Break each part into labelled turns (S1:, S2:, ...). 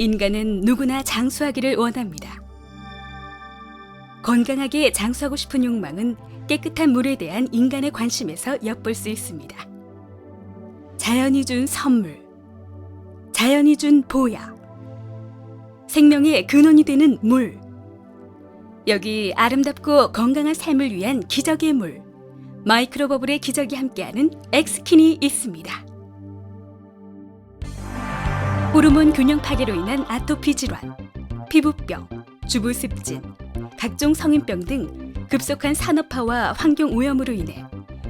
S1: 인간은 누구나 장수하기를 원합니다. 건강하게 장수하고 싶은 욕망은 깨끗한 물에 대한 인간의 관심에서 엿볼 수 있습니다. 자연이 준 선물, 자연이 준 보약, 생명의 근원이 되는 물. 여기 아름답고 건강한 삶을 위한 기적의 물, 마이크로버블의 기적이 함께하는 엑스킨이 있습니다. 호르몬 균형 파괴로 인한 아토피 질환, 피부병, 주부습진, 각종 성인병 등 급속한 산업화와 환경 오염으로 인해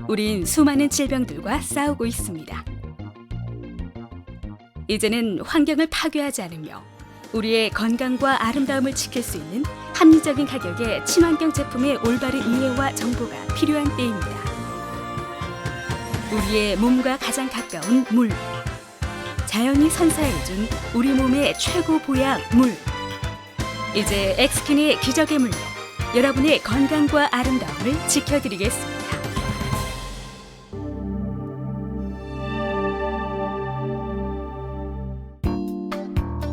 S1: 우린 수많은 질병들과 싸우고 있습니다. 이제는 환경을 파괴하지 않으며 우리의 건강과 아름다움을 지킬 수 있는 합리적인 가격의 친환경 제품의 올바른 이해와 정보가 필요한 때입니다. 우리의 몸과 가장 가까운 물, 자연이 선사해준 우리 몸의 최고 보약 물. 이제 엑스킨의 기적의 물로 여러분의 건강과 아름다움을 지켜드리겠습니다.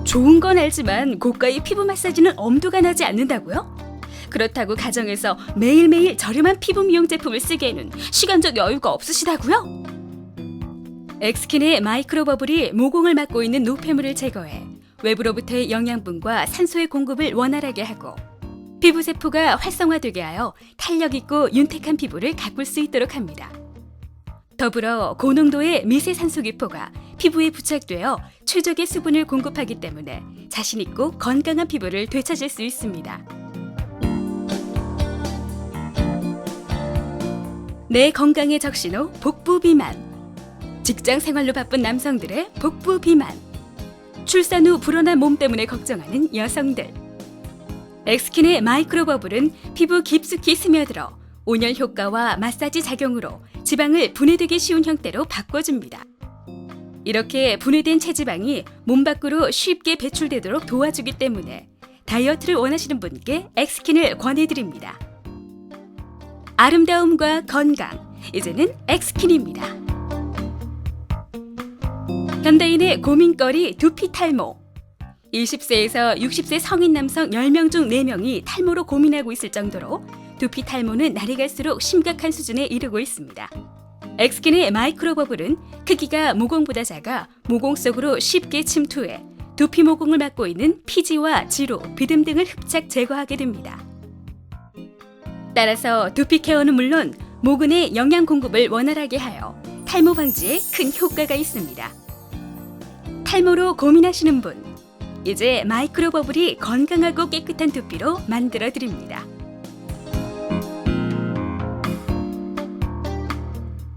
S1: 좋은 건 알지만 고가의 피부 마사지는 엄두가 나지 않는다고요? 그렇다고 가정에서 매일매일 저렴한 피부 미용 제품을 쓰기에는 시간적 여유가 없으시다고요? 엑스킨의 마이크로버블이 모공을 막고 있는 노폐물을 제거해 외부로부터의 영양분과 산소의 공급을 원활하게 하고 피부 세포가 활성화되게 하여 탄력 있고 윤택한 피부를 가꿀 수 있도록 합니다. 더불어 고농도의 미세산소 기포가 피부에 부착되어 최적의 수분을 공급하기 때문에 자신 있고 건강한 피부를 되찾을 수 있습니다. 내 건강의 적신호 복부 비만. 직장 생활로 바쁜 남성들의 복부 비만. 출산 후 불어난 몸 때문에 걱정하는 여성들. 엑스킨의 마이크로버블은 피부 깊숙이 스며들어 온열 효과와 마사지 작용으로 지방을 분해되기 쉬운 형태로 바꿔줍니다. 이렇게 분해된 체지방이 몸 밖으로 쉽게 배출되도록 도와주기 때문에 다이어트를 원하시는 분께 엑스킨을 권해드립니다. 아름다움과 건강, 이제는 엑스킨입니다. 현대인의 고민거리 두피 탈모. 20세에서 60세 성인 남성 10명 중 4명이 탈모로 고민하고 있을 정도로 두피 탈모는 날이 갈수록 심각한 수준에 이르고 있습니다. 엑스킨의 마이크로버블은 크기가 모공보다 작아 모공 속으로 쉽게 침투해 두피 모공을 막고 있는 피지와 지로, 비듬 등을 흡착 제거하게 됩니다. 따라서 두피 케어는 물론 모근의 영양 공급을 원활하게 하여 탈모 방지에 큰 효과가 있습니다. 탈모로 고민하시는 분, 이제 마이크로버블이 건강하고 깨끗한 두피로 만들어드립니다.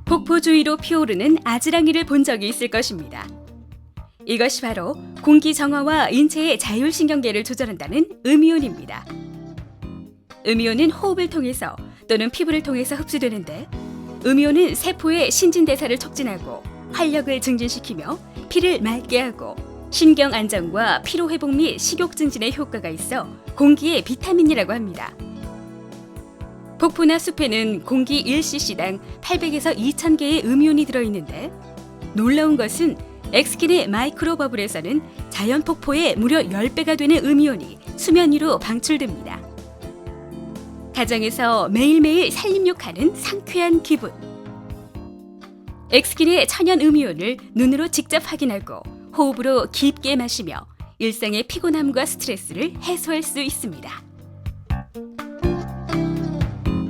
S1: 폭포 주위로 피어오르는 아지랑이를 본 적이 있을 것입니다. 이것이 바로 공기 정화와 인체의 자율신경계를 조절한다는 음이온입니다. 음이온은 호흡을 통해서 또는 피부를 통해서 흡수되는데, 음이온은 세포의 신진대사를 촉진하고 활력을 증진시키며 피를 맑게 하고 신경 안정과 피로 회복 및 식욕 증진에 효과가 있어 공기의 비타민이라고 합니다. 폭포나 숲에는 공기 1cc당 800에서 2000개의 음이온이 들어있는데, 놀라운 것은 엑스킨의 마이크로버블에서는 자연 폭포의 무려 10배가 되는 음이온이 수면 위로 방출됩니다. 가정에서 매일매일 살림욕하는 상쾌한 기분. 엑스킨의 천연 음이온을 눈으로 직접 확인하고 호흡으로 깊게 마시며 일상의 피곤함과 스트레스를 해소할 수 있습니다.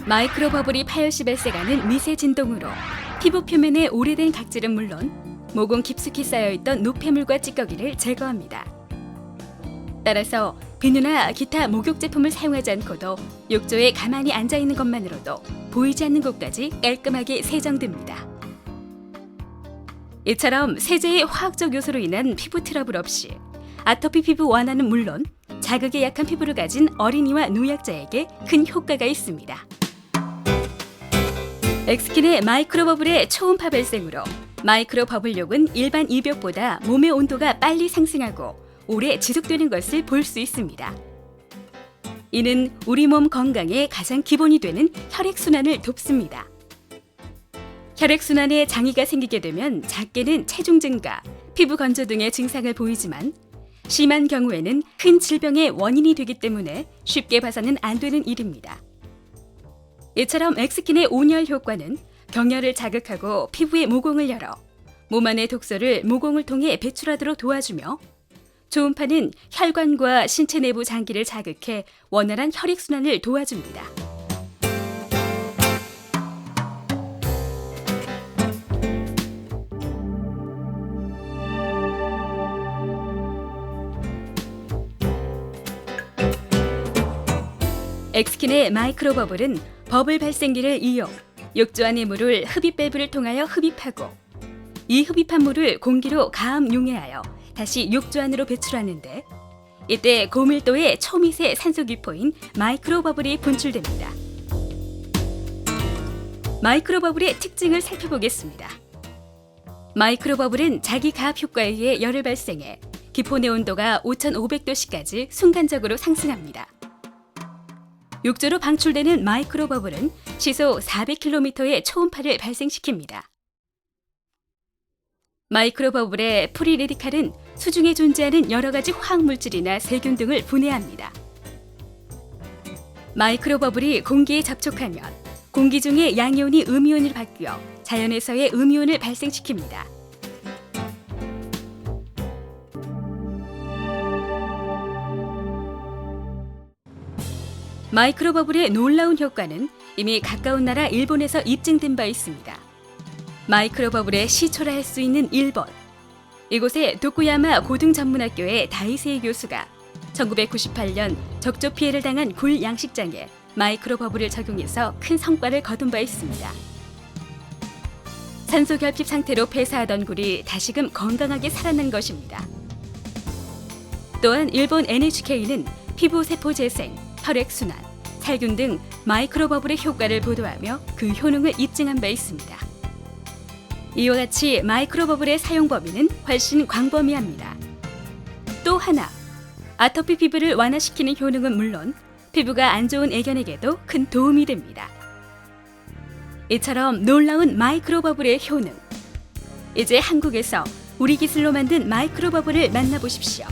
S1: 마이크로버블이 파열시 발생하는 미세 진동으로 피부 표면의 오래된 각질은 물론 모공 깊숙이 쌓여있던 노폐물과 찌꺼기를 제거합니다. 따라서 비누나 기타 목욕 제품을 사용하지 않고도 욕조에 가만히 앉아있는 것만으로도 보이지 않는 곳까지 깔끔하게 세정됩니다. 이처럼 세제의 화학적 요소로 인한 피부 트러블 없이 아토피 피부 완화는 물론 자극에 약한 피부를 가진 어린이와 노약자에게 큰 효과가 있습니다. 엑스킨의 마이크로버블의 초음파 발생으로 마이크로버블욕은 일반 이벽보다 몸의 온도가 빨리 상승하고 오래 지속되는 것을 볼 수 있습니다. 이는 우리 몸 건강의 가장 기본이 되는 혈액순환을 돕습니다. 혈액순환에 장애가 생기게 되면 작게는 체중 증가, 피부 건조 등의 증상을 보이지만 심한 경우에는 큰 질병의 원인이 되기 때문에 쉽게 봐서는 안 되는 일입니다. 이처럼 엑스킨의 온열 효과는 경혈을 자극하고 피부의 모공을 열어 몸 안의 독소를 모공을 통해 배출하도록 도와주며, 초음파는 혈관과 신체 내부 장기를 자극해 원활한 혈액순환을 도와줍니다. 엑스킨의 마이크로버블은 버블 발생기를 이용 욕조 안의 물을 흡입 밸브를 통하여 흡입하고, 이 흡입한 물을 공기로 가압 용해하여 다시 욕조 안으로 배출하는데, 이때 고밀도의 초미세 산소기포인 마이크로버블이 분출됩니다. 마이크로버블의 특징을 살펴보겠습니다. 마이크로버블은 자기 가압 효과에 의해 열을 발생해 기포 내 온도가 5500도씨까지 순간적으로 상승합니다. 욕조로 방출되는 마이크로버블은 시속 400km의 초음파를 발생시킵니다. 마이크로버블의 프리레디칼은 수중에 존재하는 여러 가지 화학물질이나 세균 등을 분해합니다. 마이크로버블이 공기에 접촉하면 공기 중의 양이온이 음이온으로 바뀌어 자연에서의 음이온을 발생시킵니다. 마이크로버블의 놀라운 효과는 이미 가까운 나라 일본에서 입증된 바 있습니다. 마이크로버블의 시초라 할 수 있는 일본. 이곳의 도쿠야마 고등전문학교의 다이세이 교수가 1998년 적조 피해를 당한 굴 양식장에 마이크로버블을 적용해서 큰 성과를 거둔 바 있습니다. 산소 결핍 상태로 폐사하던 굴이 다시금 건강하게 살아난 것입니다. 또한 일본 NHK는 피부 세포 재생, 혈액 순환, 살균 등 마이크로버블의 효과를 보도하며 그 효능을 입증한 바 있습니다. 이와 같이 마이크로버블의 사용 범위는 훨씬 광범위합니다. 또 하나, 아토피 피부를 완화시키는 효능은 물론 피부가 안 좋은 애견에게도 큰 도움이 됩니다. 이처럼 놀라운 마이크로버블의 효능. 이제 한국에서 우리 기술로 만든 마이크로버블을 만나보십시오.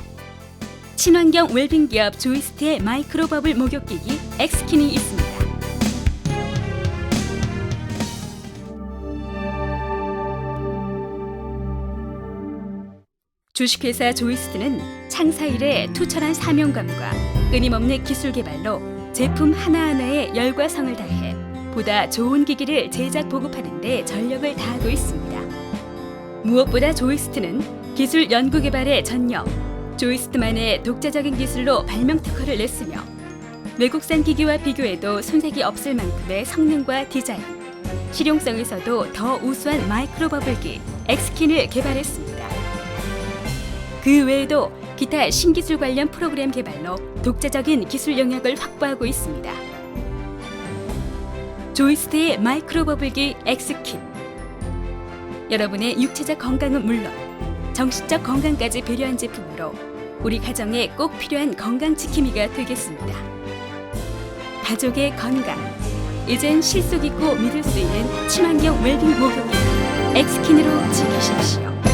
S1: 친환경 웰빙 기업 조이스트의 마이크로버블 목욕기기 엑스킨이 있습니다. 주식회사 조이스트는 창사 이래 투철한 사명감과 끊임없는 기술 개발로 제품 하나하나에 열과 성을 다해 보다 좋은 기기를 제작 보급하는 데 전력을 다하고 있습니다. 무엇보다 조이스트는 기술 연구 개발에 전념, 조이스트만의 독자적인 기술로 발명 특허를 냈으며 외국산 기기와 비교해도 손색이 없을 만큼의 성능과 디자인, 실용성에서도 더 우수한 마이크로버블기 엑스킨을 개발했습니다. 그 외에도 기타 신기술 관련 프로그램 개발로 독자적인 기술 영역을 확보하고 있습니다. 조이스트의 마이크로버블기 엑스킨. 여러분의 육체적 건강은 물론 정신적 건강까지 배려한 제품으로 우리 가정에 꼭 필요한 건강 지킴이가 되겠습니다. 가족의 건강, 이젠 실속 있고 믿을 수 있는 친환경 웰빙 목욕기 엑스킨으로 지키십시오.